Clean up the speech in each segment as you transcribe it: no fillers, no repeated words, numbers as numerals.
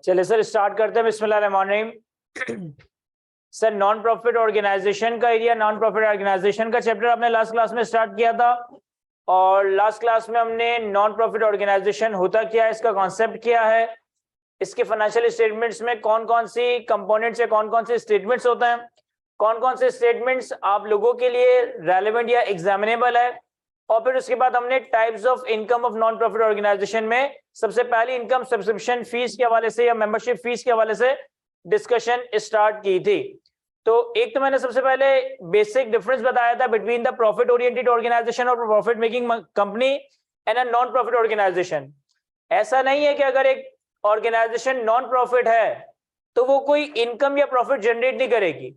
चलिए sir start करते हैं। बिस्मिल्लाहिर्रहमानिर्रहीम। सर नॉन प्रॉफिट ऑर्गेनाइजेशन का एरिया, नॉन प्रॉफिट ऑर्गेनाइजेशन का चैप्टर आपने लास्ट क्लास में स्टार्ट किया था और लास्ट क्लास में हमने नॉन प्रॉफिट ऑर्गेनाइजेशन होता क्या है, इसका कॉन्सेप्ट क्या है, इसके फाइनेंशियल स्टेटमेंट्स में कौन कौन सी कंपोनेंट्स या कौन कौन से स्टेटमेंट्स होते हैं, कौन कौन से स्टेटमेंट्स आप लोगों के लिए रेलेवेंट या एग्जामिनेबल है। और फिर उसके बाद हमने types of income of non profit organisation में सबसे पहली इनकम सब्सक्रिप्शन फीस के हवाले से या मेंबरशिप फीस के हवाले से डिस्कशन स्टार्ट की थी। तो एक तो मैंने सबसे पहले बेसिक डिफरेंस बताया था between the profit oriented organisation और profit making company and a non profit organisation. ऐसा नहीं है कि अगर एक ऑर्गेनाइजेशन नॉन प्रॉफिट है तो वो कोई इनकम या प्रॉफिट जनरेट नहीं करेगी।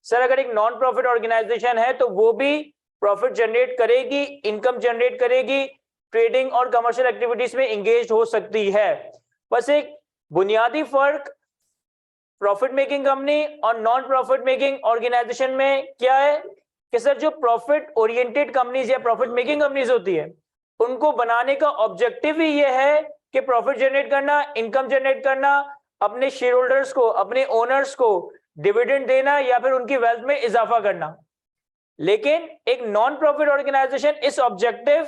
सर अगर एक नॉन प्रॉफिट ऑर्गेनाइजेशन है तो वो भी प्रॉफिट जनरेट करेगी, इनकम जनरेट करेगी, ट्रेडिंग और कमर्शियल एक्टिविटीज में एंगेज हो सकती है। बस एक बुनियादी फर्क प्रॉफिट मेकिंग कंपनी और नॉन प्रॉफिट मेकिंग ऑर्गेनाइजेशन में क्या है कि सर जो प्रॉफिट ओरिएंटेड कंपनीज या प्रॉफिट मेकिंग कंपनीज होती है उनको बनाने का ऑब्जेक्टिव ही ये है कि प्रॉफिट जनरेट करना, इनकम जनरेट करना, अपने शेयर होल्डर्स को, अपने ओनर्स को डिविडेंड देना या फिर उनकी वेल्थ में इजाफा करना। लेकिन एक नॉन प्रॉफिट ऑर्गेनाइजेशन इस ऑब्जेक्टिव,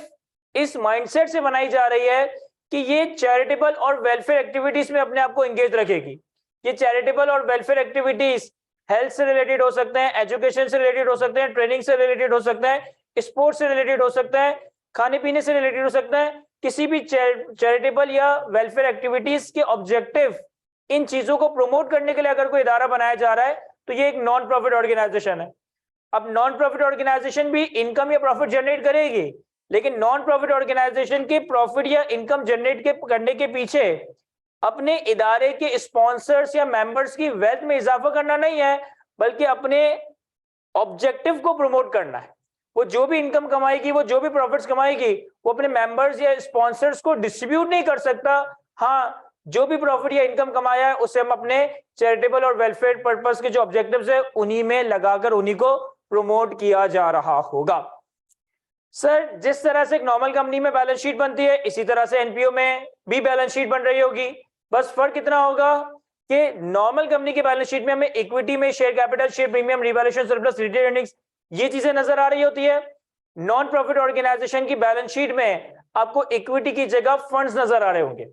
इस माइंडसेट से बनाई जा रही है कि ये चैरिटेबल और वेलफेयर एक्टिविटीज में अपने आप को एंगेज रखेगी। ये चैरिटेबल और वेलफेयर एक्टिविटीज हेल्थ से रिलेटेड हो सकते हैं, एजुकेशन से रिलेटेड हो सकते हैं, ट्रेनिंग से रिलेटेड हो सकते हैं, स्पोर्ट्स से रिलेटेड हो सकते हैं, खाने पीने से रिलेटेड हो सकते हैं। किसी भी चैरिटेबल या वेलफेयर एक्टिविटीज के ऑब्जेक्टिव, इन चीजों को प्रमोट करने के लिए अगर कोई इदारा बनाया जा रहा है तो ये एक नॉन प्रॉफिट ऑर्गेनाइजेशन है। अब नॉन प्रॉफिट ऑर्गेनाइजेशन भी इनकम या प्रॉफिट जनरेट करेगी, लेकिन नॉन प्रॉफिट ऑर्गेनाइजेशन के प्रॉफिट या इनकम जनरेट करने के पीछे अपने इदारे के स्पॉन्सर्स या मेंबर्स की वेल्थ में इजाफा करना नहीं है, बल्कि अपने ऑब्जेक्टिव को प्रमोट करना है। वो जो भी इनकम कमाएगी, वो जो भी प्रॉफिट्स कमाएगी, वो अपने मेंबर्स या स्पॉन्सर्स को डिस्ट्रीब्यूट नहीं कर सकता। हाँ, जो भी प्रॉफिट या इनकम कमाया है उसे हम अपने चैरिटेबल और वेलफेयर पर्पस के जो ऑब्जेक्टिव्स है उन्हीं में लगाकर उन्हीं को प्रमोट किया जा रहा होगा। सर जिस तरह से एक नॉर्मल कंपनी में बैलेंस शीट बनती है इसी तरह से एनपीओ में भी बैलेंस शीट बन रही होगी। बस फर्क इतना होगा कि नॉर्मल कंपनी की बैलेंस शीट में हमें इक्विटी में share capital, share premium, revaluation surplus, retained earnings, ये चीजें नजर आ रही होती है। नॉन प्रॉफिट ऑर्गेनाइजेशन की बैलेंस शीट में आपको इक्विटी की जगह फंड्स नजर आ रहे होंगे।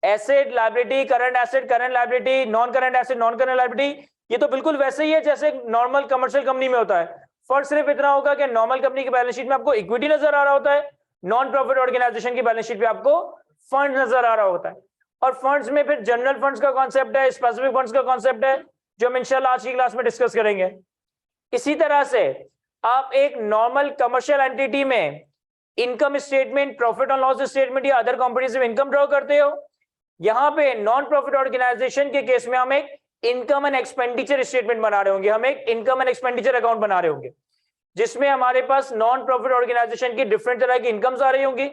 Asset, liability, current asset, current liability, non current asset, non current liability, ये तो बिल्कुल वैसे ही है जैसे नॉर्मल कमर्शियल कंपनी में होता है। फर्क सिर्फ इतना होगा कि नॉर्मल कंपनी की बैलेंस शीट में आपको इक्विटी नजर आ रहा होता है, नॉन प्रॉफिट ऑर्गेनाइजेशन की बैलेंस शीट पे आपको फंड नजर आ रहा होता है। और फंड्स में फिर जनरल फंड्स का कॉन्सेप्ट है, स्पेसिफिक फंड्स का कॉन्सेप्ट है, जो हम इंशाल्लाह आज की क्लास में डिस्कस करेंगे। इसी तरह से आप एक नॉर्मल कमर्शियल एंटिटी में इनकम स्टेटमेंट, प्रॉफिट और लॉस स्टेटमेंट या अदर कॉम्प्रिहेंसिव इनकम ड्रॉ करते हो। यहां पे नॉन प्रॉफिट ऑर्गेनाइजेशन के केस में हम एक इनकम एंड एक्सपेंडिचर स्टेटमेंट बना रहे होंगे, हम एक इनकम एंड एक्सपेंडिचर अकाउंट बना रहे होंगे, जिसमें हमारे पास नॉन प्रॉफिट ऑर्गेनाइजेशन की डिफरेंट तरह की इनकम्स आ रही होंगी,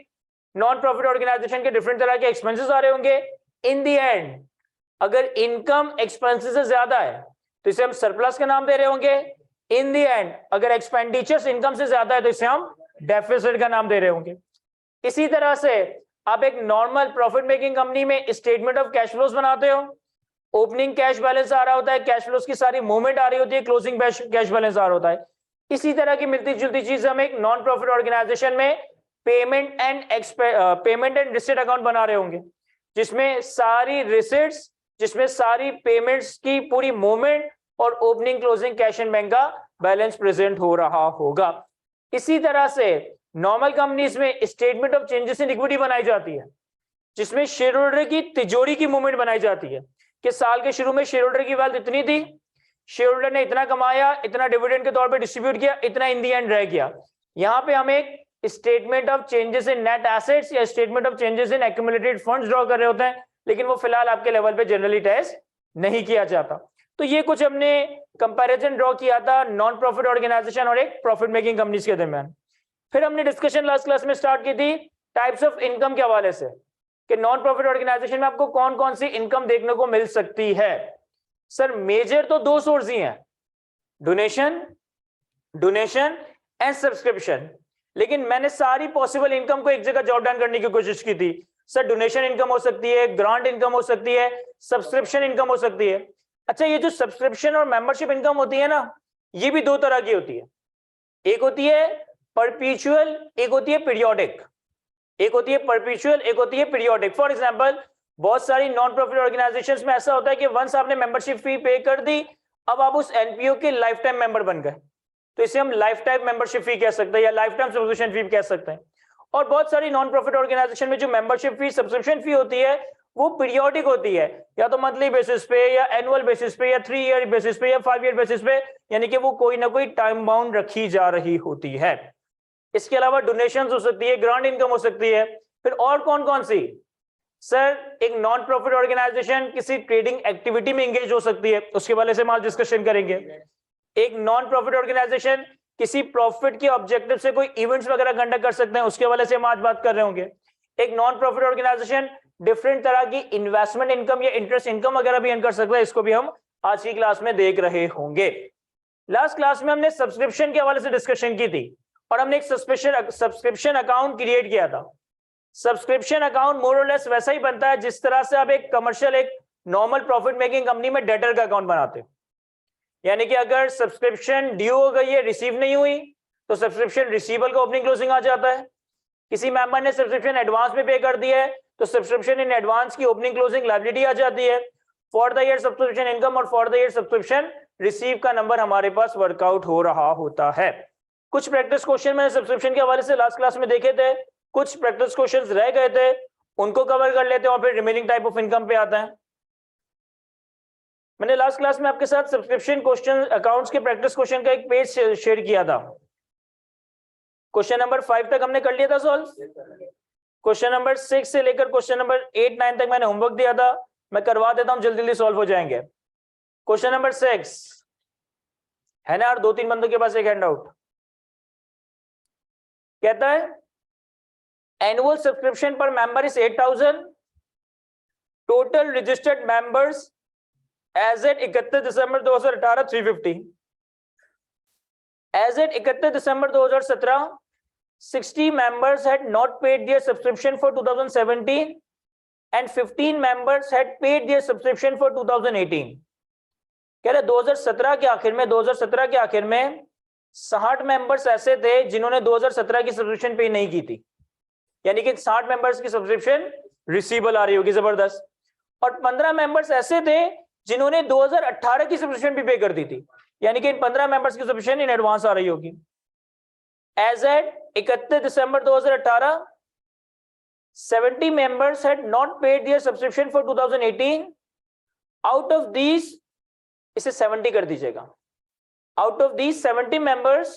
नॉन प्रॉफिट ऑर्गेनाइजेशन के डिफरेंट तरह के एक्सपेंसेस आ रहे होंगे। इन द एंड अगर इनकम एक्सपेंसेस से ज्यादा है तो इसे हम सरप्लस का नाम दे रहे होंगे। इन द एंड अगर एक्सपेंडिचर्स इनकम से ज्यादा है तो इसे हम डेफिसिट का नाम दे रहे होंगे। इसी तरह से आप एक नॉर्मल प्रॉफिट मेकिंग कंपनी में स्टेटमेंट ऑफ कैश फ्लोज बनाते हो। ओपनिंग कैश बैलेंस आ रहा होता है, कैश फ्लोज की सारी मूवमेंट आ रही होती है, क्लोजिंग कैश बैलेंस आ रहा होता है। इसी तरह की मिलती जुलती चीज हम एक नॉन प्रॉफिट ऑर्गेनाइजेशन में पेमेंट एंड रिसीट अकाउंट बना रहे होंगे, जिसमें सारी रिसीट्स, जिसमें सारी पेमेंट्स की पूरी मूवमेंट और opening closing cash and bank का बैलेंस प्रेजेंट हो रहा होगा। इसी तरह से नॉर्मल कंपनीज में statement of changes in equity बनाई जाती है, जिसमें शेयर होल्डर की तिजोरी की मूवमेंट बनाई जाती है कि साल के शुरू में शेयर होल्डर की वेल्थ इतनी थी, शेयर होल्डर ने इतना कमाया, इतना डिविडेंड के तौर पे डिस्ट्रीब्यूट किया, इतना इन दी एंड रह गया। यहां पे हम एक statement of changes in net assets या statement of changes in accumulated funds draw कर रहे होते हैं, लेकिन वो फिलहाल आपके लेवल पे जनरली टेस्ट नहीं किया जाता। तो ये कुछ हमने कंपैरिजन ड्रॉ किया था नॉन प्रॉफिट ऑर्गेनाइजेशन और एक प्रॉफिट मेकिंग कंपनीज के दरमियान। फिर हमने डिस्कशन लास्ट क्लास में स्टार्ट की थी टाइप्स ऑफ इनकम के हवाले से कि नॉन प्रॉफिट ऑर्गेनाइजेशन में आपको कौन कौन सी इनकम देखने को मिल सकती है। सर मेजर तो दो सोर्स ही हैं, डोनेशन एंड सब्सक्रिप्शन। लेकिन मैंने सारी पॉसिबल इनकम को एक जगह जॉट डाउन करने की कोशिश की थी सर डोनेशन इनकम हो सकती है, ग्रांट इनकम हो सकती है, सब्सक्रिप्शन इनकम हो सकती है। अच्छा, ये जो सब्सक्रिप्शन और मेंबरशिप इनकम होती है ना, ये भी दो तरह की होती है। एक होती है परपीचुअल, एक होती है पीरियोडिक। एक होती है परपीचुअल, एक होती है पीरियोडिक। फॉर एग्जांपल, बहुत सारी नॉन प्रॉफिट ऑर्गेनाइजेशंस में ऐसा होता है कि वंस आपने मेंबरशिप फी पे कर दी, अब आप उस एनपीओ के लाइफ टाइम मेंबर बन गए, तो इसे हम लाइफ टाइम मेंबरशिप फी कह सकते हैं या लाइफ टाइम सब्सक्रिप्शन फी कह सकते हैं। और बहुत सारी नॉन प्रॉफिट ऑर्गेनाइजेशन में जो मेंबरशिप फी सब्सक्रिप्शन फी होती है वो पीरियोडिक होती है, या तो मंथली बेसिस पे या एनुअल बेसिस पे या 3 ईयर बेसिस पे या 5 ईयर बेसिस पे, यानी कि वो कोई ना कोई टाइम बाउंड रखी जा रही होती है। इसके अलावा डोनेशंस हो सकती है, ग्रांट इनकम हो सकती है। फिर और कौन कौन सी? सर एक नॉन प्रॉफिट ऑर्गेनाइजेशन किसी ट्रेडिंग एक्टिविटी में एंगेज हो सकती है, उसके बारे में आज डिस्कशन करेंगे। एक नॉन प्रॉफिट ऑर्गेनाइजेशन किसी प्रॉफिट के ऑब्जेक्टिव से कोई इवेंट्स वगैरह कंडक्ट कर सकते हैं, उसके वाले से हम आज बात कर रहे होंगे। एक नॉन प्रॉफिट ऑर्गेनाइजेशन डिफरेंट तरह की इन्वेस्टमेंट इनकम या इंटरेस्ट इनकम वगैरह भी अर्न कर सकता है, इसको भी हम आज की क्लास में देख रहे होंगे। लास्ट क्लास में हमने सब्सक्रिप्शन के हवाले से डिस्कशन की थी और हमने एक सब्सक्रिप्शन अकाउंट क्रिएट किया था। सब्सक्रिप्शन अकाउंट मोर और लेस वैसा ही बनता है जिस तरह से आप एक कमर्शियल, एक नॉर्मल प्रॉफिट मेकिंग कंपनी में डेटर का अकाउंट बनाते हो। यानी कि अगर सब्सक्रिप्शन ड्यू हो गई है, रिसीव नहीं हुई, तो सब्सक्रिप्शन रिसीवेबल का ओपनिंग क्लोजिंग आ जाता है। किसी मेंबर ने सब्सक्रिप्शन एडवांस में पे कर दिया है, तो सब्सक्रिप्शन इन एडवांस की ओपनिंग क्लोजिंग लायबिलिटी आ जाती है। For the year subscription income और for the year subscription receive का नंबर हमारे पास वर्कआउट हो रहा होता है। कुछ प्रैक्टिस क्वेश्चन मैंने सब्सक्रिप्शन के हवाले से लास्ट क्लास में देखे थे, कुछ प्रैक्टिस क्वेश्चंस रह गए थे, उनको कवर कर लेते हैं और फिर रिमेनिंग टाइप ऑफ इनकम पे आते हैं। मैंने लास्ट क्लास में आपके साथ सब्सक्रिप्शन क्वेश्चन अकाउंट्स के प्रैक्टिस क्वेश्चन का एक पेज शेयर किया था। क्वेश्चन नंबर 5 तक हमने कर लिया था सॉल्व। क्वेश्चन नंबर 6 से लेकर क्वेश्चन नंबर 8 9 तक मैंने होमवर्क दिया था, मैं करवा देता हूं, जल्दी जल्दी सॉल्व हो जाएंगे। क्वेश्चन नंबर 6 है ना यार, 2-3 बंदों के पास एक हैंड आउट। कहता है annual subscription per member is 8000, total registered members as at 31 December 2018 350, as at 31 December 2017 60 members had not paid their subscription for 2017 and 15 members had paid their subscription for 2018। कह रहे 2017 के आखिर में 60 मेंबर्स ऐसे थे जिन्होंने 2017 की सब्सक्रिप्शन पे नहीं की थी, यानी कि 60 मेंबर्स की सब्सक्रिप्शन रिसीवेबल आ रही होगी जबरदस्त, और 15 मेंबर्स ऐसे थे जिन्होंने 2018 की सब्सक्रिप्शन भी पे कर दी थी, यानी कि इन 15 मेंबर्स की सब्सक्रिप्शन इन एडवांस आ रही होगी। As at 31 December 2018 70 members had not paid their subscription for 2018। out of these, इसे 70 कर दीजिएगा, out of these 70 members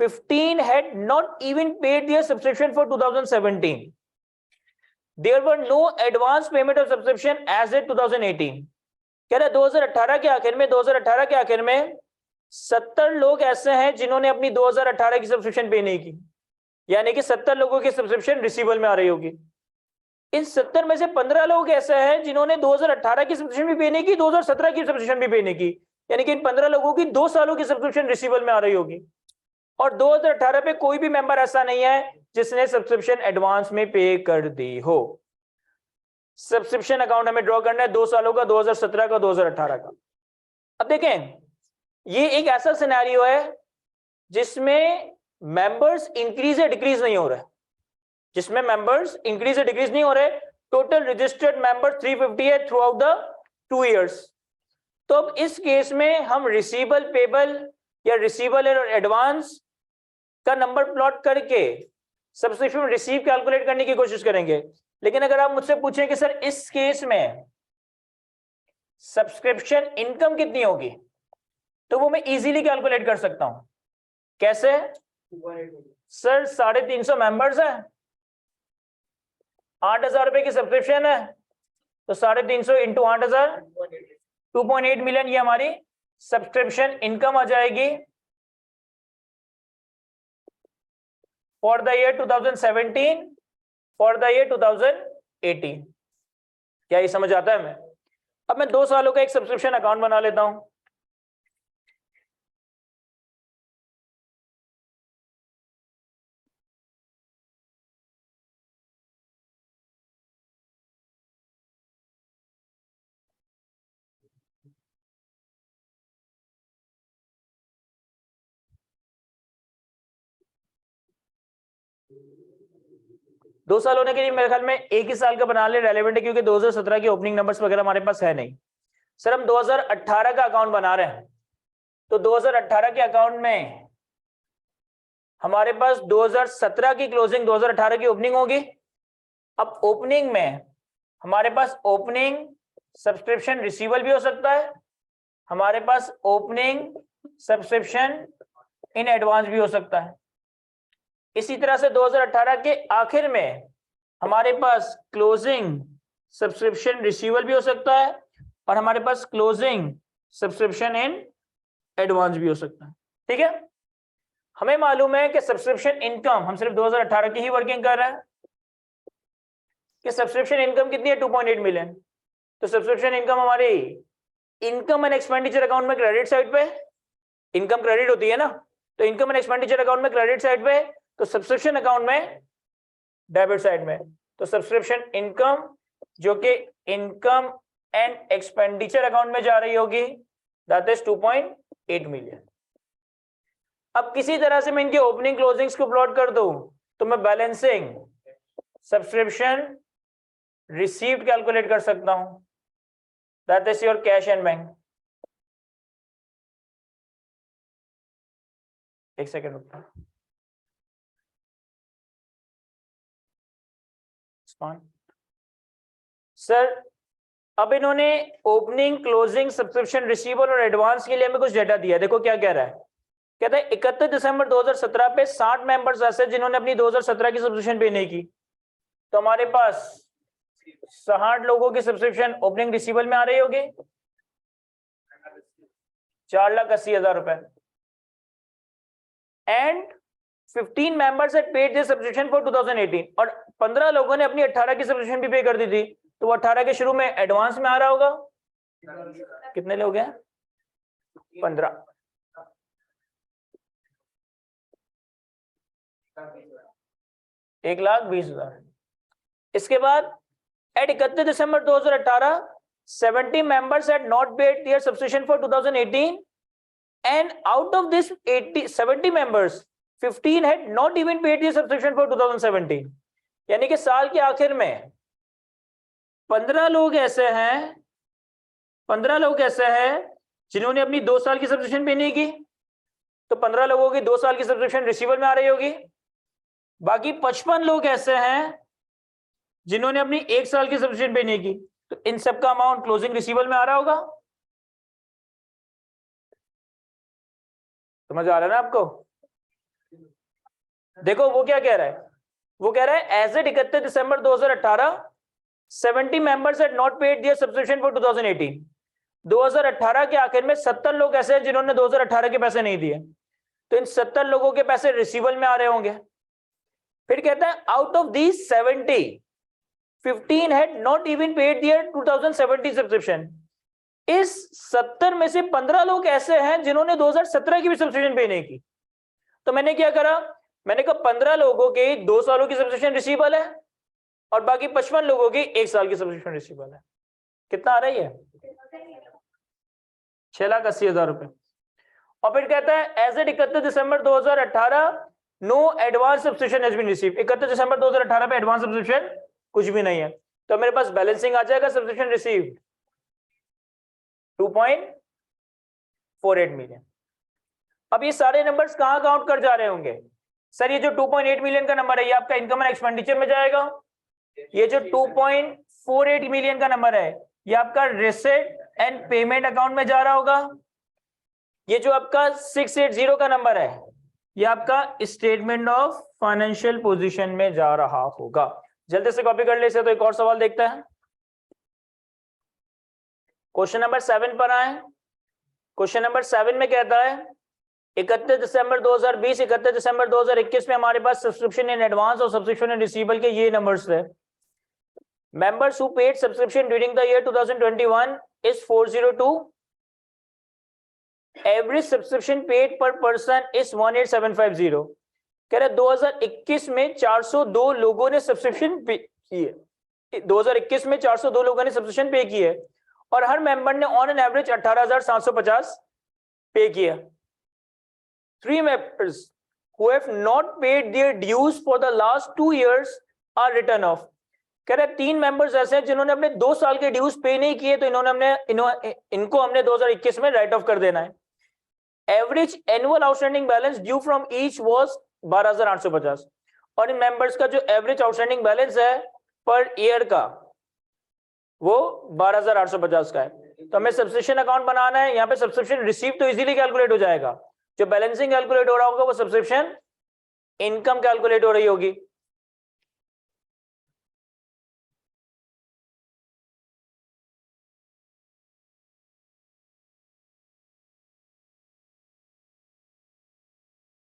15 had not even paid their subscription for 2017। there were no advance payment of subscription as at 2018। कह रहे 2018 के आखिर में 70 लोग ऐसे हैं जिन्होंने अपनी 2018 की सब्सक्रिप्शन पे नहीं की, यानी कि 70 लोगों की सब्सक्रिप्शन रिसीवेबल में आ रही होगी। इन 70 में से 15 लोग ऐसे हैं जिन्होंने 2018 की सब्सक्रिप्शन भी पे नहीं की, 2017 की सब्सक्रिप्शन भी पे नहीं की, यानी कि इन 15 लोगों की 2 सालों की सब्सक्रिप्शन रिसीवेबल में आ रही होगी। और 2018 पे कोई भी मेंबर ऐसा नहीं है जिसने सब्सक्रिप्शन एडवांस में पे कर दी हो। सब्सक्रिप्शन अकाउंट हमें ड्रॉ करना है 2 सालों का, 2017 का, 2018 का। अब देखें, ये एक ऐसा सिनेरियो है जिसमें मेंबर्स इंक्रीज या डिक्रीज नहीं हो रहा है, जिसमें मेंबर्स इंक्रीज या डिक्रीज नहीं हो रहे। टोटल रजिस्टर्ड मेंबर 350 है थ्रू आउट द 2 इयर्स। तो अब इस केस में हम रिसीवेबल, पेबल या रिसीवेबल और एडवांस का नंबर प्लॉट करके सब्सक्रिप्शन रिसीव कैलकुलेट करने की कोशिश करेंगे। लेकिन अगर आप मुझसे पूछें कि सर इस केस में सब्सक्रिप्शन इनकम कितनी होगी, तो वो मैं इजीली कैलकुलेट कर सकता हूं। कैसे? सर 350 मेंबर्स है, 8,000 रुपए की सब्सक्रिप्शन है, तो 350 इंटू 8,000 2.8 मिलियन ये हमारी सब्सक्रिप्शन इनकम आ जाएगी for the year 2017, for the year 2018। क्या ये समझ आता है? अब मैं 2 सालों का एक सब्सक्रिप्शन अकाउंट बना लेता हूं। 2 साल होने के लिए मेरे ख्याल में एक ही साल का बना ले रेलेवेंट है, क्योंकि 2017 के ओपनिंग नंबर्स वगैरह हमारे पास है नहीं। सर हम 2018 का अकाउंट बना रहे हैं, तो 2018 के अकाउंट में हमारे पास 2017 की क्लोजिंग 2018 की ओपनिंग होगी। अब ओपनिंग में हमारे पास ओपनिंग सब्सक्रिप्शन रिसीवल भी हो सकता है, हमारे पास ओपनिंग सब्सक्रिप्शन इन एडवांस भी हो सकता है। इसी तरह से 2018 के आखिर में हमारे पास क्लोजिंग सब्सक्रिप्शन रिसीवल भी हो सकता है और हमारे पास क्लोजिंग सब्सक्रिप्शन इन एडवांस भी हो सकता है। ठीक है, हमें मालूम है कि सब्सक्रिप्शन इनकम हम सिर्फ 2018 की ही वर्किंग कर रहे हैं कि सब्सक्रिप्शन इनकम कितनी है 2.8 मिलियन। तो सब्सक्रिप्शन इनकम हमारी इनकम एंड एक्सपेंडिचर अकाउंट में क्रेडिट साइड पे, इनकम क्रेडिट होती है ना, तो इनकम एंड एक्सपेंडिचर अकाउंट में क्रेडिट साइड पे, तो सब्सक्रिप्शन अकाउंट में डेबिट साइड में। तो सब्सक्रिप्शन इनकम जो कि इनकम एंड एक्सपेंडिचर अकाउंट में जा रही होगी, दैट इज 2.8 मिलियन। अब किसी तरह से मैं इनके ओपनिंग क्लोजिंग्स को प्लॉट कर दूं तो मैं बैलेंसिंग सब्सक्रिप्शन रिसीव्ड कैलकुलेट कर सकता हूं, that is your cash and bank. एक सेकेंड रुकना। सर अब इन्होंने ओपनिंग क्लोजिंग सब्सक्रिप्शन रिसीवल और एडवांस के लिए हमें कुछ डेटा दिया। देखो क्या कह रहा है, कहता है 31 दिसंबर 2017 पे 60 मेंबर्स ऐसे जिन्होंने अपनी 2017 की सब्सक्रिप्शन पे नहीं की। तो हमारे पास 60 लोगों की सब्सक्रिप्शन ओपनिंग रिसीवल में आ रही होगी 4,80,000 रुपए, and 15 members had paid their subscription for 2018, और 15 लोगों ने अपनी 18 की सब्सक्रिप्शन भी पे कर दी थी। तो वो 18 के शुरू में एडवांस में आ रहा होगा। कितने लोग हैं? 15। $1,20,000। इसके बाद eight 31 December 2018 70 members had not paid their subscription for 2018, and out of this 70 members 15 had not even paid their subscription for 2017। यानी कि साल के आखिर में 15 लोग ऐसे हैं जिन्होंने अपनी 2 साल की सब्सक्रिप्शन पे नहीं की। तो 15 लोगों की 2 साल की सब्सक्रिप्शन रिसीवल में आ रही होगी। बाकी 55 लोग ऐसे हैं जिन्होंने अपनी 1 साल की सब्सक्रिप्शन पे नहीं की। तो इन सबका अमाउंट क्लोजिंग रिसीवल में आ रहा होगा। समझ आ रहा है ना आपको? देखो वो क्या कह रहा है, वो कह रहा है as at 31 December 2018 70 members had not paid their subscription for 2018। 2018 के आखिर में 70 लोग ऐसे हैं जिन्होंने 2018 के पैसे नहीं दिए। तो इन 70 लोगों के पैसे रिसीवल में आ रहे होंगे। फिर कहता है out of these 70 15 had not even paid their 2017 subscription. इस 70 में से 15 लोग ऐसे हैं जिन्होंने 2017 की भी सब्सक्रिप्शन पे नहीं की। तो मैंने क्या करा, मैंने कहा 15 लोगों की 2 सालों की सब्सक्रिप्शन रिसीवल है और बाकी 55 लोगों की 1 साल की सब्सक्रिप्शन रिसीवल है। कितना आ रही है? 6,80,000 रुपए। और फिर कहता है as at 31 December 2018 no advance subscription has been received. 31 दिसंबर 2018 पे एडवांस सब्सक्रिप्शन कुछ भी नहीं है। तो मेरे पास बैलेंसिंग आ जाएगा सब्सक्रिप्शन रिसीव्ड 2.48 मिलियन। अब ये सारे नंबर्स कहां काउंट कर जा रहे होंगे? सर ये जो 2.8 मिलियन का नंबर है ये आपका इनकम एंड एक्सपेंडिचर में जाएगा। ये जो 2.48 मिलियन का नंबर है ये आपका रिसीट एंड पेमेंट अकाउंट में जा रहा होगा। ये जो आपका 680 का नंबर है ये आपका स्टेटमेंट ऑफ फाइनेंशियल पोजीशन में जा रहा होगा। जल्दी से कॉपी कर ले इसे। तो एक और सवाल देखते हैं, क्वेश्चन नंबर 7 पर आए। क्वेश्चन नंबर 7 में कहता है 31 दिसंबर 2020 31 दिसंबर 2021 में हमारे पास सब्सक्रिप्शन इन एडवांस और सब्सक्रिप्शन इन रिसीवेबल के ये नंबर्स थे। Members who paid subscription during the year 2021 is 402। Average subscription paid पर पर्सन इज 18750। कह रहे 2021 में 402 लोगों ने सब्सक्रिप्शन पे की है। 2021 में 402 लोगों ने सब्सक्रिप्शन पे की है और हर मेंबर ने ऑन एन एवरेज 18,750 पे किया। 3 members who have not paid their dues for the last 2 years are written off. कह रहे 3 मेंबर्स ऐसे हैं जिन्होंने अपने 2 साल के ड्यूज पे नहीं किए, तो इनको हमने 2021 में राइट ऑफ कर देना है. Average annual outstanding balance due from each was 12,850. और इन मेंबर्स का जो एवरेज आउटस्टैंडिंग बैलेंस है पर ईयर का वो 12,850 का है. तो हमें सब्सक्रिप्शन अकाउंट बनाना है. यहाँ पे सब्सक्रिप्शन रिसीव तो इजीली कैलकुलेट हो जाएगा. जो बैलेंसिंग कैलकुलेट हो रहा होगा वो सब्सक्रिप्शन इनकम कैलकुलेट हो रही होगी.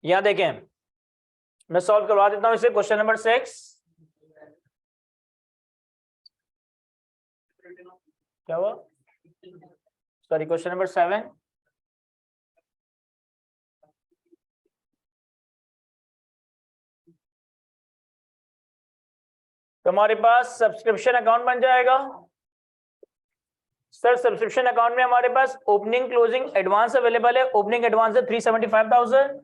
यहां देखें, मैं सॉल्व करवा देता हूं इसे. क्वेश्चन नंबर 6 क्या हुआ, सॉरी, क्वेश्चन नंबर 7. तुम्हारे पास सब्सक्रिप्शन अकाउंट बन जाएगा. सर सब्सक्रिप्शन अकाउंट में हमारे पास ओपनिंग क्लोजिंग एडवांस अवेलेबल है. ओपनिंग एडवांस है 375,000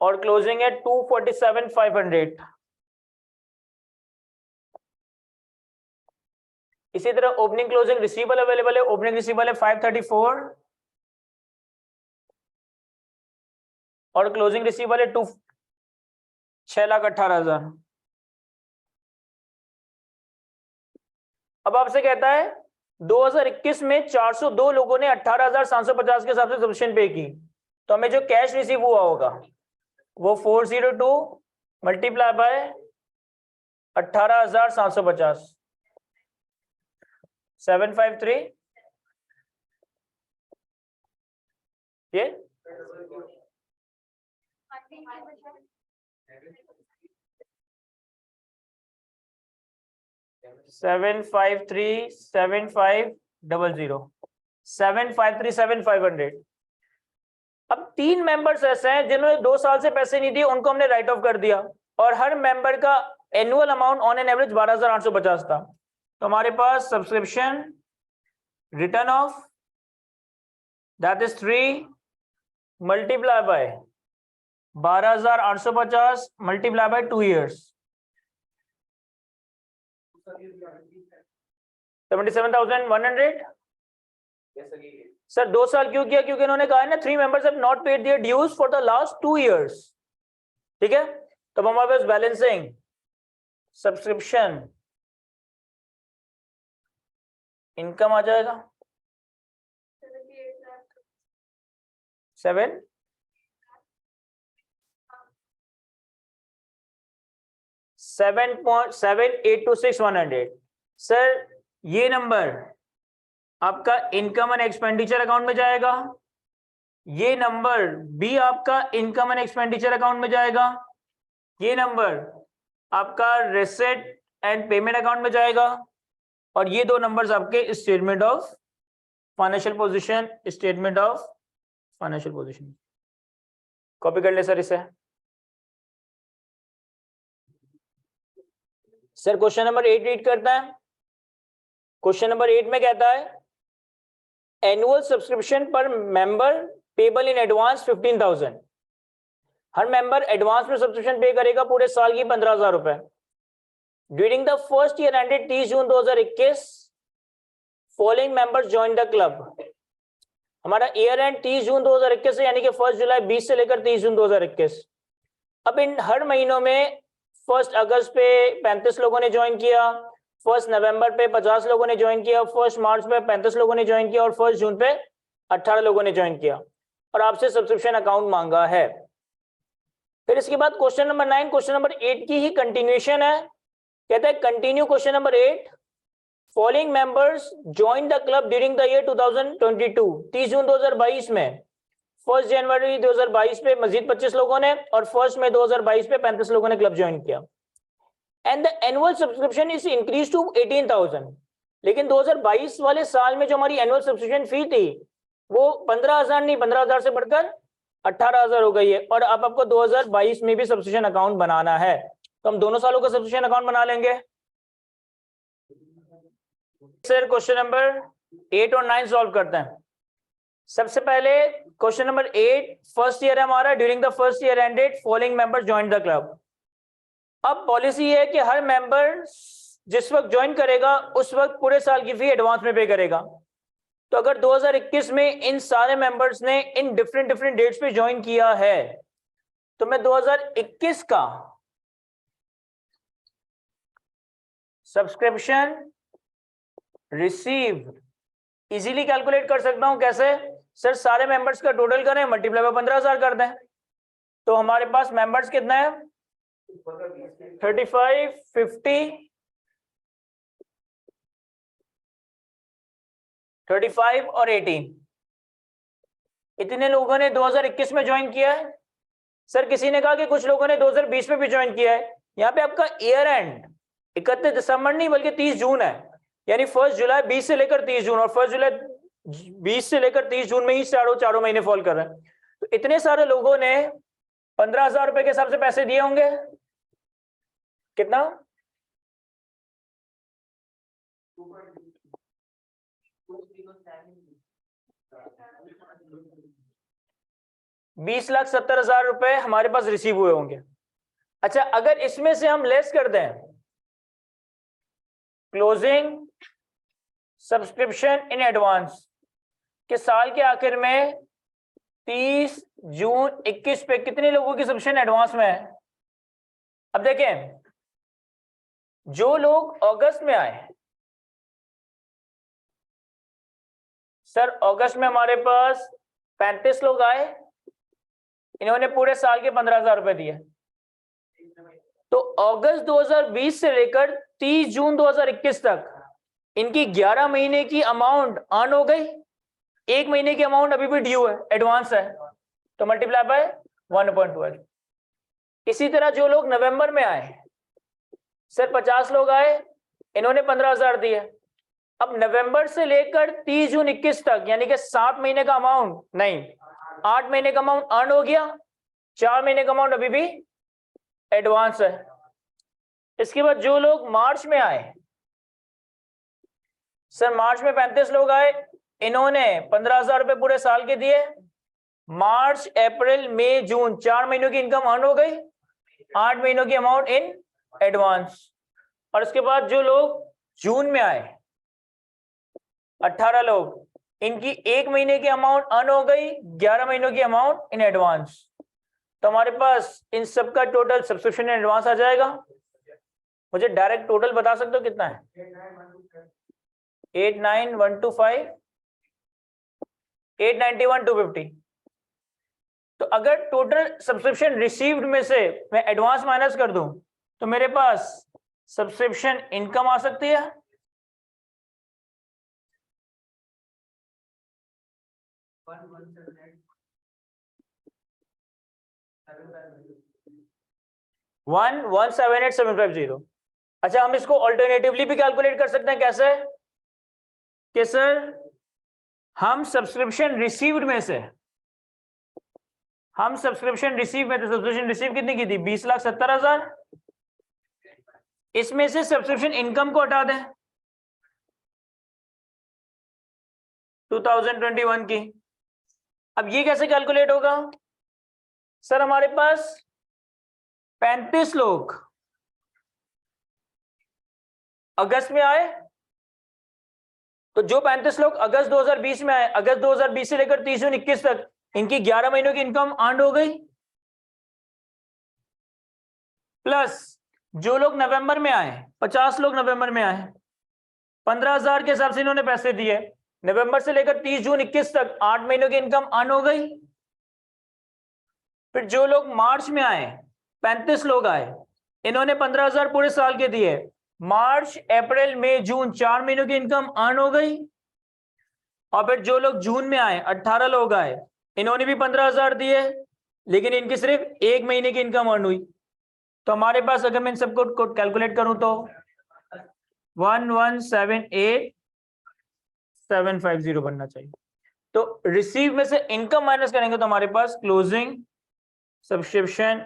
और क्लोजिंग है 247,500. इसी तरह ओपनिंग क्लोजिंग रिसीवेबल अवेलेबल है. ओपनिंग रिसीवेबल है 534 और क्लोजिंग रिसीवेबल है 6,18,000. अब आपसे कहता है 2021 में 402 लोगों ने 18,750 के हिसाब से सब्सक्रिप्शन पे की, तो हमें जो कैश रिसीव हुआ होगा वो 402 मल्टीप्लाई बाय 18,750 753 ये 753,750 अब 3 मेंबर्स ऐसे हैं जिन्होंने 2 साल से पैसे नहीं दिए, उनको हमने राइट ऑफ कर दिया. और हर मेंबर का annual amount on an average 12,850 था. तो हमारे पास subscription return of that is 3 multiply by 12,850 multiply by 2 years 77,100. Sir 2 साल क्यों किया? क्योंकि इन्होंने कहा है ना 3 members have not paid their dues for the last 2 years. ठीक है, तो हमारे पास बैलेंसिंग सब्सक्रिप्शन इनकम आ जाएगा 7.7826,100. सर ये नंबर आपका इनकम एंड एक्सपेंडिचर अकाउंट में जाएगा. ये नंबर भी आपका इनकम एंड एक्सपेंडिचर अकाउंट में जाएगा. ये नंबर आपका रेसिट एंड पेमेंट अकाउंट में जाएगा. और ये 2 नंबर्स आपके statement of financial position, statement of financial position. Copy कर ले सर इसे. सर क्वेश्चन नंबर 8 रीड करता है. क्वेश्चन नंबर 8 में कहता है annual subscription per member payable in advance 15,000. Her member advance में सब्सक्रिप्शन पे करेगा पूरे साल की 15,000 रुपए. During the first year ended 30 June 2021 following members join the club. हमारा ईयर एंड 30 जून 2021 से, यानी कि 1 जुलाई 20 से लेकर 30 जून 2021. अब इन हर महीनों में 1 अगस्त पे 35 लोगों ने ज्वाइन किया, 1 नवंबर पे 50 लोगों ने ज्वाइन किया, 1 मार्च पे 35 लोगों ने ज्वाइन किया और 1 जून पे 18 लोगों ने ज्वाइन किया और आपसे सब्सक्रिप्शन अकाउंट मांगा है. फिर इसके बाद क्वेश्चन नंबर 9 क्वेश्चन नंबर 8 की ही कंटिन्यूएशन है. कहता है continue question number 8 following members join the club during the year 2022. 30 जून 2022 में 1 जनवरी 2022 पे मजीद 25 लोगों ने और 1 मई 2022 पे 35 लोगों ने क्लब ज्वाइन किया. And the annual subscription is increase to 18,000. लेकिन 2022 वाले साल में जो हमारी एनुअल सब्सक्रिप्शन फी थी वो 15,000 नहीं, 15,000 से बढ़कर 18,000 हो गई है. और अब आपको 2022 में भी सब्सक्रिप्शन अकाउंट बनाना है, तो हम दोनों सालों का सब्सक्रिप्शन अकाउंट बना लेंगे. सर क्वेश्चन नंबर 8 और 9 सॉल्व करते हैं. सबसे पहले क्वेश्चन नंबर 8, फर्स्ट ईयर है हमारा, during the first year ended following member join the club. अब पॉलिसी है कि हर मेंबर जिस वक्त ज्वाइन करेगा उस वक्त पूरे साल की फी एडवांस में पे करेगा। तो अगर 2021 में इन सारे मेंबर्स ने इन डिफरेंट डेट्स पे ज्वाइन किया है, तो मैं 2021 का सब्सक्रिप्शन रिसीव्ड इजीली कैलकुलेट कर सकता हूं। कैसे सर? सारे मेंबर्स का टोटल करें, मल्टीप्लाई बाय 15,000 कर दें, तो हमारे पास मेंबर्स कितना है? 35, 50, 35 और 18। इतने लोगों ने 2021 में ज्वाइन किया है। सर किसी ने कहा कि कुछ लोगों ने 2020 में भी ज्वाइन किया है। यहाँ पे आपका ईयर एंड 31 दिसंबर नहीं बल्कि 30 जून है, यानी 1 जुलाई 20 से लेकर 30 जून, और 1 जुलाई 20 से लेकर 30 जून में ही चारों महीने फॉल कर रहे हैं। तो इतने सारे लोगों ने 15,000 रुपए के हिसाब से पैसे दिए होंगे। कितना? 20,70,000 रुपए हमारे पास रिसीव हुए होंगे। अच्छा, अगर इसमें से हम लेस कर दें क्लोजिंग सब्सक्रिप्शन इन एडवांस के साल के आखिर में 30 जून 21 पे कितने लोगों की सब्सक्रिप्शन एडवांस में है? अब देखें, जो लोग अगस्त में आए, सर अगस्त में हमारे पास 35 लोग आए, इन्होंने पूरे साल के 15,000 रुपए दिए। तो अगस्त 2020 से लेकर 30 जून 2021 तक इनकी 11 महीने की अमाउंट अर्न हो गई। 1 महीने की अमाउंट अभी भी ड्यू है, एडवांस है, तो मल्टीप्लाई बाय 1.12। इसी तरह जो लोग नवंबर में आए, सर 50 लोग आए, इन्होंने 15,000 दिए। अब नवंबर से लेकर 30 जून 21 तक यानी कि 7 महीने का अमाउंट नहीं, 8 महीने का अमाउंट अर्न हो गया, 4 महीने का अमाउंट अभी भी एडवांस है। इसके बाद जो लोग मार्च में आए, सर मार्च में 35 लोग आए, इन्होंने 15,000 रुपए पूरे साल के दिए। मार्च, अप्रैल, मई, जून 4 महीनों की इनकम अर्न हो गई, 8 महीनों की अमाउंट इन एडवांस। और इसके बाद जो लोग जून में आए 18 लोग, इनकी 1 महीने की अमाउंट अर्न हो गई, 11 महीनों की अमाउंट इन एडवांस। तो हमारे पास इन सब का टोटल सब्सक्रिप्शन इन एडवांस आ जाएगा। मुझे डायरेक्ट टोटल बता सकते हो कितना है? 89,125, 891,250। तो अगर टोटल सब्सक्रिप्शन रिसीव्ड में से मैं एडवांस माइनस कर दूं तो मेरे पास सब्सक्रिप्शन इनकम आ सकती है। वन 178,750। अच्छा, हम इसको ऑल्टरनेटिवली भी कैलकुलेट कर सकते हैं। कैसे? कि सर हम सब्सक्रिप्शन रिसीव्ड में से सब्सक्रिप्शन रिसीव कितनी की थी? 20,70,000। इसमें से सब्सक्रिप्शन इनकम को हटा दें 2021 की। अब ये कैसे कैलकुलेट होगा? सर हमारे पास 35 लोग अगस्त में आए, तो जो 35 लोग अगस्त 2020 में आए, अगस्त 2020 से लेकर 30 जून 21 तक इनकी 11 महीनों की इनकम अर्न हो गई, प्लस जो लोग नवंबर में आए, 50 लोग नवंबर में आए, 15,000 के हिसाब से इन्होंने पैसे दिए। नवंबर से लेकर 30 जून 21 तक 8 महीनों की इनकम अर्न हो गई। फिर जो लोग मार्च में आए, 35 लोग आए, इन्होंने 15,000 पूरे साल के दिए। मार्च, अप्रैल, मई, जून 4 महीनों की इनकम अर्न हो गई। और फिर जो लोग जून में आए, 18 लोग आए, इन्होंने भी 15,000 दिए, लेकिन इनकी सिर्फ 1 महीने की इनकम अर्न हुई। तो हमारे पास अगर मैं इन सबको कैलकुलेट करूं तो 1,178,750 बनना चाहिए। तो रिसीव में से इनकम माइनस करेंगे तो हमारे पास क्लोजिंग सब्सक्रिप्शन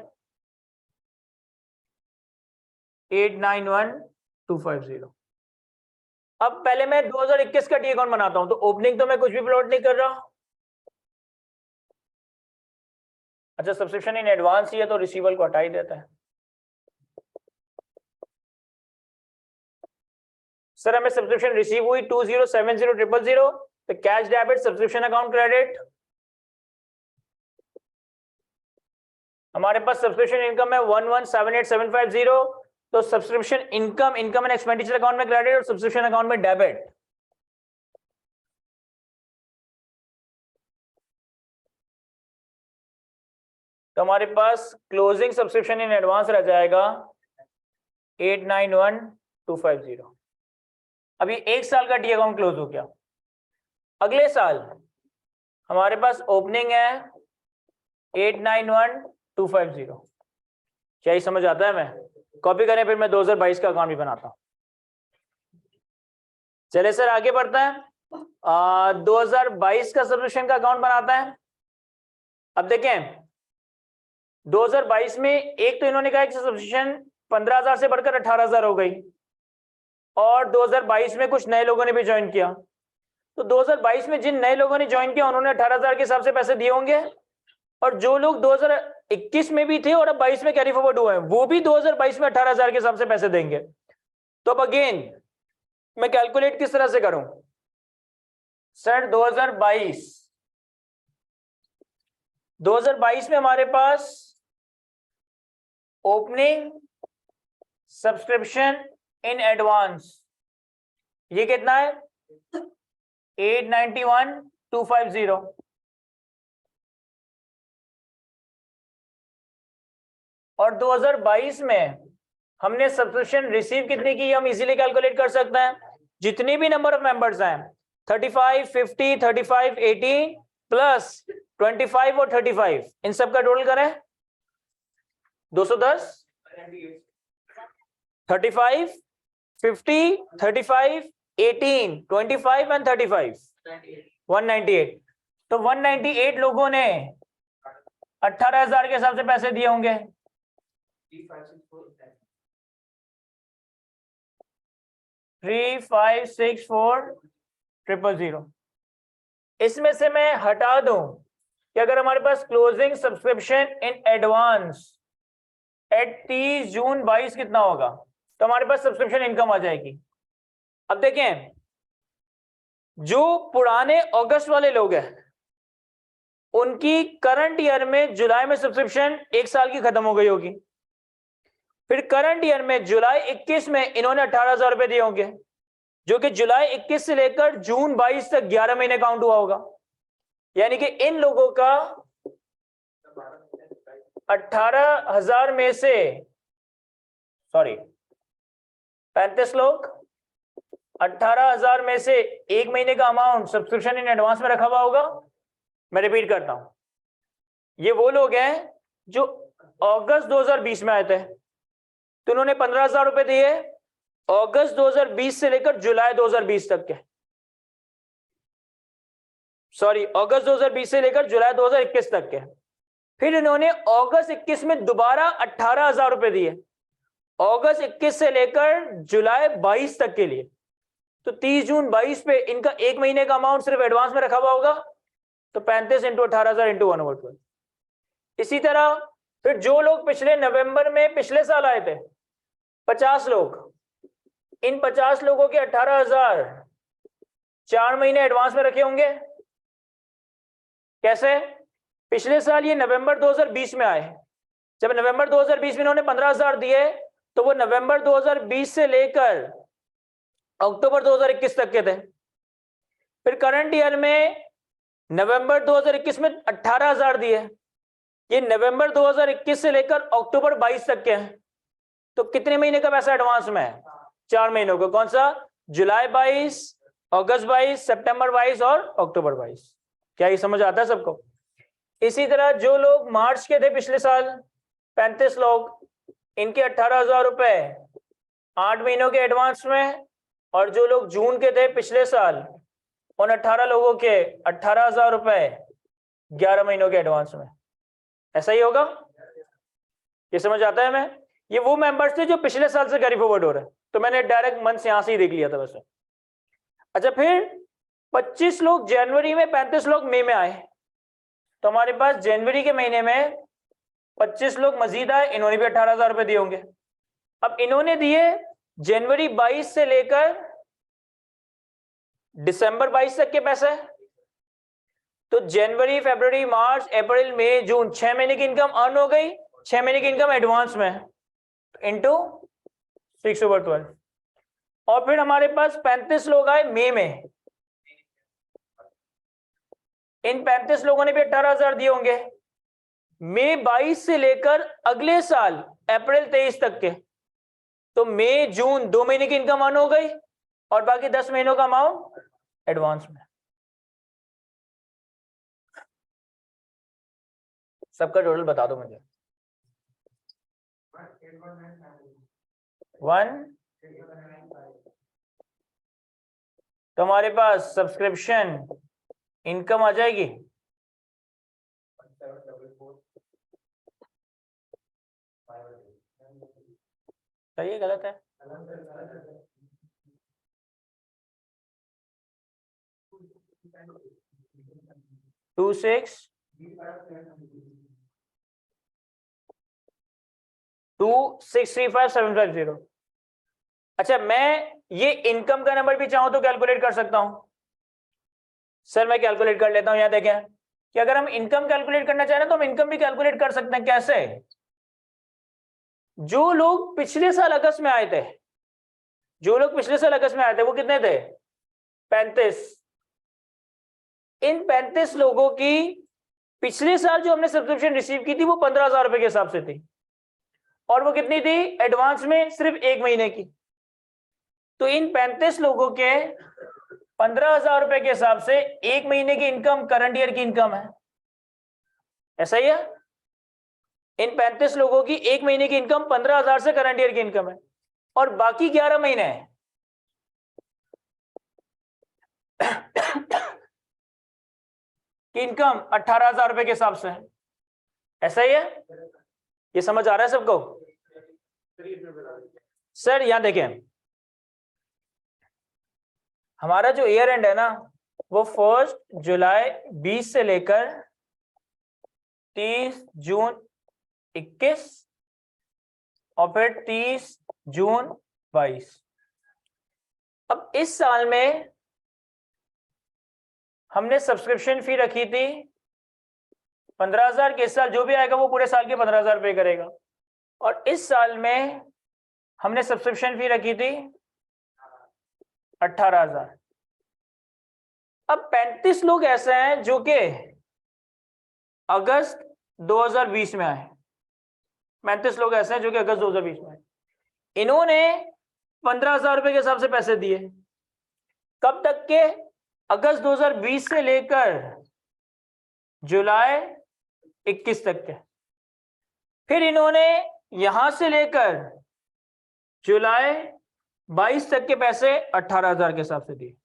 891,250। अब पहले मैं 2021 का डी अकाउंट बनाता हूं। तो ओपनिंग तो मैं कुछ भी प्लॉट नहीं कर रहा, अच्छा, सब्सक्रिप्शन इन एडवांस ही है तो रिसीवेबल को हटा ही देता है। सर हमें सब्सक्रिप्शन रिसीव हुई 207000, तो cash debit, subscription account credit. हमारे पास सब्सक्रिप्शन इनकम है 1178750, तो subscription income and expenditure account में क्रेडिट और सब्सक्रिप्शन अकाउंट में डेबिट। तो हमारे पास क्लोजिंग सब्सक्रिप्शन इन एडवांस रह जाएगा 891250। अभी एक साल का डी अकाउंट क्लोज हो गया। अगले साल हमारे पास ओपनिंग है 891250। क्या ही समझ आता है? मैं कॉपी करें, फिर मैं 2022 का अकाउंट भी बनाता हूं। चले सर आगे बढ़ता है। 2022 का सब्सक्रिप्शन का अकाउंट बनाता है। अब देखें 2022 में एक तो इन्होंने कहा कि सब्सक्रिप्शन 15,000 से बढ़कर 18,000 हो गई, और 2022 में कुछ नए लोगों ने भी ज्वाइन किया। तो 2022 में जिन नए लोगों ने ज्वाइन किया उन्होंने 18,000 के हिसाब से पैसे दिए होंगे, और जो लोग 2021 में भी थे और अब 22 में कैरी फॉरवर्ड हुए हैं वो भी 2022 में 18,000 के हिसाब से पैसे देंगे। तो अब अगेन मैं कैलकुलेट किस तरह से करूं? सर 2022 में हमारे पास ओपनिंग सब्सक्रिप्शन इन एडवांस ये कितना है? 891250। और 2022 में हमने सब्सक्रिप्शन रिसीव कितनी की हम इजीली कैलकुलेट कर सकते हैं। जितनी भी नंबर ऑफ मेंबर्स हैं 35, 50, 35, 80 प्लस 25 और 35, इन सब का टोटल करें 210। 35, 50, 35, 18, 25 एंड 35, 198। तो 198 लोगों ने 18,000 के हिसाब से पैसे दिए होंगे। 356400। इसमें से मैं हटा दूं कि अगर हमारे पास closing subscription in advance at 30 June 22 कितना होगा, तो हमारे पास सब्सक्रिप्शन इनकम आ जाएगी। अब देखें जो पुराने अगस्त वाले लोग हैं उनकी करंट ईयर में जुलाई में सब्सक्रिप्शन एक साल की खत्म हो गई होगी, फिर करंट ईयर में जुलाई 21 में इन्होंने 18,000 रुपए दिए होंगे, जो कि जुलाई 21 से लेकर जून 22 तक 11 महीने काउंट हुआ होगा। यानी कि इन लोगों का 18,000 में से 35 लोग 18,000 में से एक महीने का अमाउंट सब्सक्रिप्शन इन एडवांस में रखा हुआ होगा। मैं रिपीट करता हूं, ये वो लोग हैं जो अगस्त 2020 में आए थे, तो उन्होंने 15,000 रुपए दिए अगस्त 2020 से लेकर जुलाई 2020 तक के, अगस्त 2020 से लेकर जुलाई 2021 तक के। फिर इन्होंने अगस्त 21 में दोबारा 18,000 रुपए दिए अगस्त 21 से लेकर जुलाई 22 तक के लिए। तो 30 जून 22 पे इनका एक महीने का अमाउंट सिर्फ एडवांस में रखा हुआ होगा, तो 35 इंटू 18,000 इंटू 1/12। इसी तरह फिर जो लोग पिछले नवंबर में पिछले साल आए थे 50 लोग, इन 50 लोगों के 18,000 4 महीने एडवांस में रखे होंगे। कैसे? पिछले साल ये नवंबर 2020 में आए, जब नवंबर 2020 में इन्होंने 15,000 दिए तो वो नवंबर 2020 से लेकर अक्टूबर 2021 तक के थे। फिर करंट ईयर में नवंबर 2021 में 18,000 दिए, ये नवंबर 2021 से लेकर अक्टूबर 22 तक के हैं। तो कितने महीने का पैसा एडवांस में है? 4 महीनों का। कौन सा? जुलाई 22, अगस्त 22, सितंबर 22 और अक्टूबर 22। क्या ये समझ आता है सबको? इसी तरह जो लोग मार्च के थे पिछले साल 35 लोग, इनके 18,000 रुपए 8 महीनों के एडवांस में, और जो लोग जून के थे पिछले साल उन 18 लोगों के 18,000 रुपए 11 महीनों के एडवांस में। ऐसा ही होगा? ये समझ आता है? मैं ये वो मेंबर्स थे जो पिछले साल से कैरी फॉरवर्ड हो रहे हैं, तो मैंने डायरेक्ट मंथ यहां से ही देख लिया था वैसे। अच्छा, फिर 25 लोग जनवरी में, 35 लोग मई में आए, तो हमारे पास जनवरी के महीने में 25 लोग मजीद आए, इन्होंने भी 18,000 रुपए दिए होंगे। अब इन्होंने दिए जनवरी 22 से लेकर दिसंबर 22 तक के पैसे, तो जनवरी, फरवरी, मार्च, अप्रैल, मई, जून, 6 महीने की इनकम अर्न हो गई। 6 महीने की इनकम एडवांस में इंटू 6/12। और फिर हमारे पास 35 लोग आए मई में, इन 35 लोगों ने भी 18,000 दिए होंगे। मई 22 से लेकर अगले साल अप्रैल 23 तक के, तो मई जून 2 महीने की इनकम अर्न हो गई और बाकी 10 महीनों का अमाउंट एडवांस में। सबका टोटल बता दो मुझे। 1, तो हमारे पास सब्सक्रिप्शन इनकम आ जाएगी सही है गलत है? 2635,750। अच्छा, मैं ये इनकम का नंबर भी चाहूं तो कैलकुलेट कर सकता हूं। सर मैं कैलकुलेट कर लेता हूं। यहां देखें कि अगर हम इनकम कैलकुलेट करना चाहें तो हम इनकम भी कैलकुलेट कर सकते हैं। कैसे? जो लोग पिछले साल अगस्त में आए थे, वो कितने थे? 35। इन 35 लोगों की पिछले साल जो हमने सब्सक्रिप्शन रिसीव की थी वो 15,000 रुपए के हिसाब से थी, और वो कितनी थी एडवांस में? सिर्फ 1 महीने की। तो इन 35 लोगों के 15,000 रुपए के हिसाब से 1 महीने की इनकम करंट ईयर की इनकम है। ऐसा ही है? इन 35 लोगों की 1 महीने की इनकम 15,000 से करंट ईयर की इनकम है, और बाकी 11 महीने हैं की इनकम 18,000 रुपए के हिसाब से है। ऐसा ही है? ये समझ आ रहा है सबको? सर यहां देखें, हमारा जो ईयर एंड है ना वो 1 जुलाई 20 से लेकर 30 जून 21 और फिर 30 जून 22। अब इस साल में हमने सब्सक्रिप्शन फी रखी थी 15,000 के। इस साल जो भी आएगा वो पूरे साल के 15,000 पे करेगा, और इस साल में हमने सब्सक्रिप्शन फी रखी थी 18,000। अब 35 लोग ऐसे हैं जो कि अगस्त 2020 में आए। 35 लोग ऐसे हैं जो कि अगस्त 2020 में आए। इन्होंने 15,000 रुपए के हिसाब से पैसे दिए। कब तक के? अगस्त 2020 से लेकर जुलाई 21 तक के। फिर इन्होंने यहां से लेकर जुलाई 22 तक के पैसे 18,000 के हिसाब से दिए।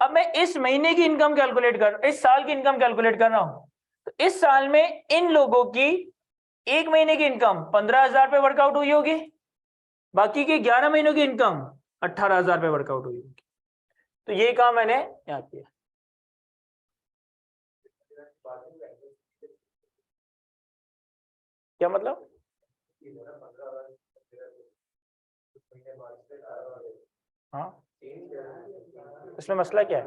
अब मैं इस महीने की इनकम कैलकुलेट कर, इस साल की इनकम कैलकुलेट कर रहा हूं, तो इस साल में इन लोगों की 1 महीने की इनकम 15,000 पे वर्कआउट हुई होगी, बाकी के 11 महीनों की इनकम 18,000 पे वर्कआउट हुई होगी। तो ये काम मैंने यहां किया। क्या मतलब? हाँ, इसमें मसला क्या है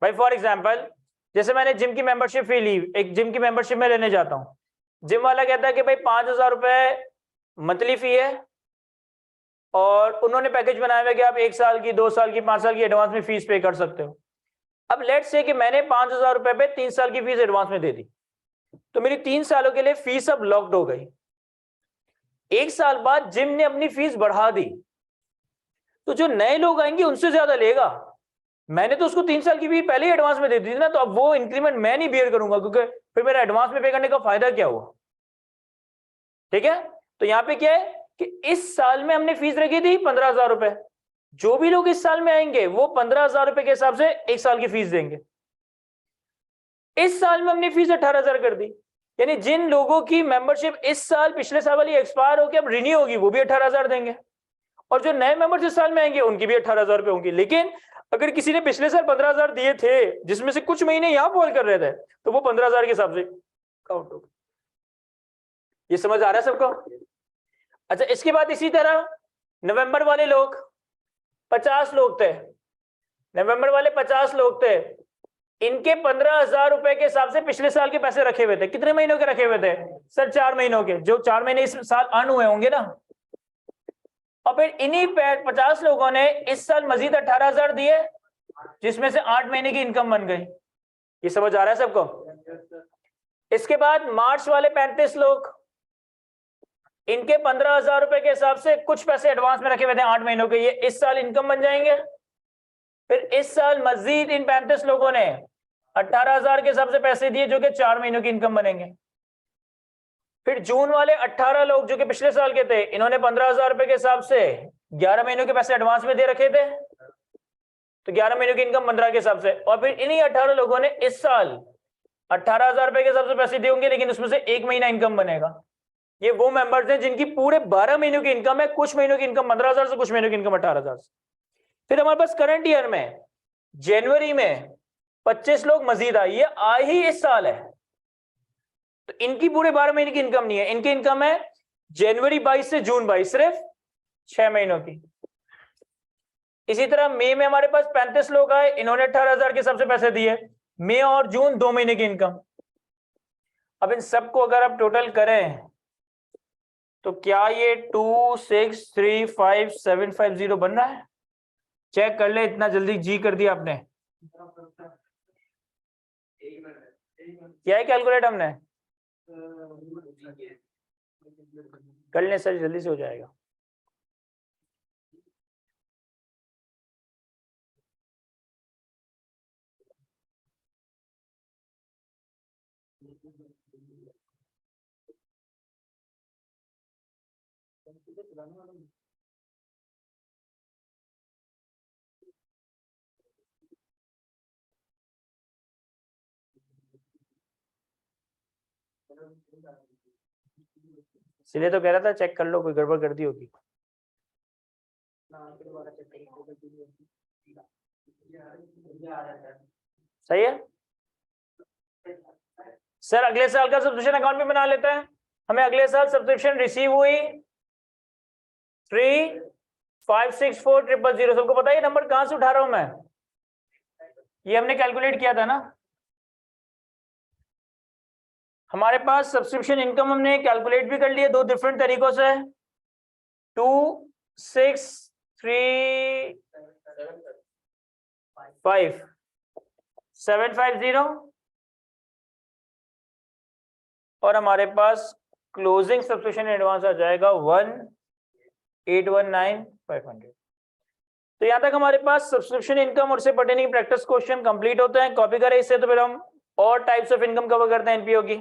भाई? फॉर एग्जांपल, जैसे मैंने जिम की मेंबरशिप फी ली, एक जिम की मेंबरशिप में लेने जाता हूं, जिम वाला कहता है कि भाई 5,000 रुपए मंथली फी है, और उन्होंने पैकेज बनाया हुआ कि आप 1 साल की, 2 साल की, 5 साल की एडवांस में फीस पे कर सकते हो। अब लेट्स से कि मैंने 5,000 रुपए पे 3 साल की फीस एडवांस में दे दी, तो मेरी 3 सालों के लिए फीस अब लॉक्ड हो गई। 1 साल बाद जिम ने अपनी फीस बढ़ा दी, तो जो नए लोग आएंगे उनसे ज्यादा लेगा। मैंने तो उसको 3 साल की फी पहले ही एडवांस में दे दी थी ना, तो अब वो इंक्रीमेंट मैं नहीं बियर करूंगा, क्योंकि फिर मेरा एडवांस में पे करने का फायदा क्या हुआ? ठीक है? तो यहाँ पे क्या है कि इस साल में हमने फीस रखी थी 15,000 रुपए। जो भी लोग इस साल में आएंगे वो 15,000 रुपए के हिसाब से 1 साल की फीस देंगे। इस साल में हमने फीस 18,000 कर दी, यानी जिन लोगों की मेंबरशिप इस साल पिछले साल वाली एक्सपायर होकर अब रिन्यू होगी वो भी 18,000 देंगे, और जो नए मेंबर्स इस साल में आएंगे उनकी भी 18,000 रुपए होंगी। लेकिन अगर किसी ने पिछले साल 15,000 दिए थे जिसमें से कुछ महीने यहां फॉल कर रहे थे, तो वो 15,000 के हिसाब से काउंट होगा। ये समझ आ रहा है सबको? अच्छा, इसके बाद इसी तरह नवंबर वाले लोग 50 लोग थे, नवंबर वाले 50 लोग थे, इनके 15,000 रुपए के हिसाब से पिछले साल के पैसे रखे हुए थे। कितने महीनों के रखे हुए थे सर? 4 महीनों के, जो 4 महीने इस साल अर्न हुए होंगे ना। और फिर इन्हीं 50 लोगों ने इस साल मजीद 18,000 दिए, जिसमें से 8 महीने की इनकम बन गई। ये समझ आ रहा है सबको? इसके बाद मार्च वाले 35 लोग, इनके 15,000 रुपए के हिसाब से कुछ पैसे एडवांस में रखे हुए थे 8 महीनों के, ये इस साल इनकम बन जाएंगे। फिर इस साल मजीद इन 35 लोगों ने 18,000 के हिसाब से पैसे दिए, जो कि 4 महीनों की इनकम बनेंगे। फिर जून वाले 18 लोग जो कि पिछले साल के थे, इन्होंने 15,000 रुपए के हिसाब से 11 महीनों के पैसे एडवांस में दे रखे थे, तो 11 महीनों की इनकम 15 के हिसाब से। और फिर इन्हीं 18 लोगों ने इस साल 18,000 रुपए के हिसाब से पैसे दिए होंगे, लेकिन उसमें से 1 महीना इनकम बनेगा। ये वो मेंबर्स हैं जिनकी पूरे 12 महीनों की इनकम है, कुछ महीनों की इनकम 15,000 से, कुछ महीनों की इनकम 18,000 से। फिर हमारे पास करंट ईयर में जनवरी में 25 लोग मजीद आए, ये आए ही इस साल है, तो इनकी पूरे 12 महीने की इनकम नहीं है, इनकी इनकम है जनवरी 22 से जून 22, सिर्फ 6 महीनों की। इसी तरह मई में हमारे पास 35 लोग आए, इन्होंने 18,000 के हिसाब से पैसे दिए, मई और जून 2 महीने की इनकम। अब इन सबको अगर आप टोटल करें तो क्या ये 2635750 बन रहा है? चेक कर ले, इतना जल्दी जी कर दिया आपने। क्या है कैलकुलेट हमने? कर ले सर, जल्दी से हो जाएगा। इसलिए तो कह रहा था चेक कर लो, कोई गड़बड़ कर दी होगी। सही है सर। अगले साल का सब्सक्रिप्शन अकाउंट भी बना लेते हैं। हमें अगले साल सब्सक्रिप्शन रिसीव हुई 3564000। सबको पता है ये नंबर कहां से उठा रहा हूं मैं? ये हमने कैलकुलेट किया था ना। हमारे पास सब्सक्रिप्शन इनकम हमने कैलकुलेट भी कर लिया 2 डिफरेंट तरीकों से। 2635750 और हमारे पास क्लोजिंग सब्सक्रिप्शन एडवांस आ जाएगा 1,819,500। तो यहां तक हमारे पास सब्सक्रिप्शन इनकम और से पर्टेनिंग प्रैक्टिस क्वेश्चन कंप्लीट होते हैं। कॉपी करें इससे, तो फिर हम और टाइप्स ऑफ इनकम कवर करते हैं एनपीओ की।